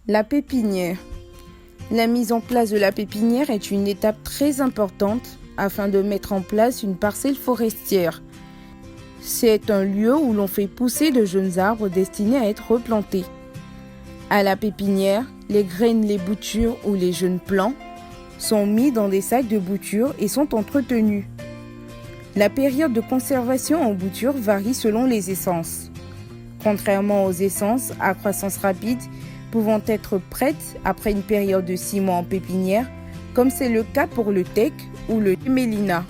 La pépinière. La mise en place de la pépinière est une étape très importante afin de mettre en place une parcelle forestière. C'est un lieu où l'on fait pousser de jeunes arbres destinés à être replantés. À la pépinière, les graines, les boutures ou les jeunes plants sont mis dans des sacs de bouture et sont entretenus. La période de conservation en bouture varie selon les essences. Contrairement aux essences à croissance rapide, pouvant être prêtes après une période de 6 mois en pépinière, comme c'est le cas pour le teck ou le mélina.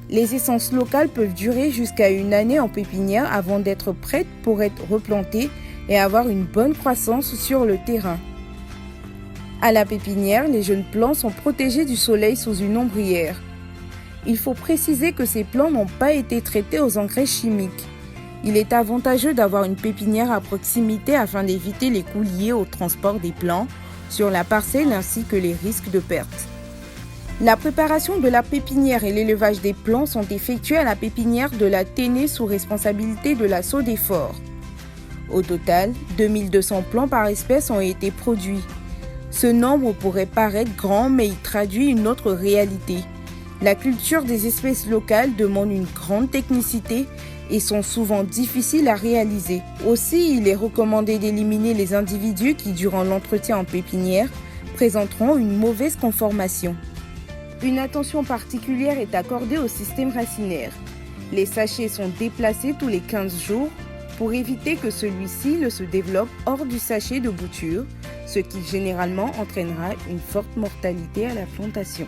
Les essences locales peuvent durer jusqu'à 1 année en pépinière avant d'être prêtes pour être replantées et avoir une bonne croissance sur le terrain. À la pépinière, les jeunes plants sont protégés du soleil sous une ombrière. Il faut préciser que ces plants n'ont pas été traités aux engrais chimiques. Il est avantageux d'avoir une pépinière à proximité afin d'éviter les coûts liés au transport des plants sur la parcelle ainsi que les risques de perte. La préparation de la pépinière et l'élevage des plants sont effectués à la pépinière de la Ténée sous responsabilité de la Sodefort. Au total, 2200 plants par espèce ont été produits. Ce nombre pourrait paraître grand, mais il traduit une autre réalité. La culture des espèces locales demande une grande technicité et sont souvent difficiles à réaliser. Aussi, il est recommandé d'éliminer les individus qui, durant l'entretien en pépinière, présenteront une mauvaise conformation. Une attention particulière est accordée au système racinaire. Les sachets sont déplacés tous les 15 jours pour éviter que celui-ci ne se développe hors du sachet de bouture, ce qui généralement entraînera une forte mortalité à la plantation.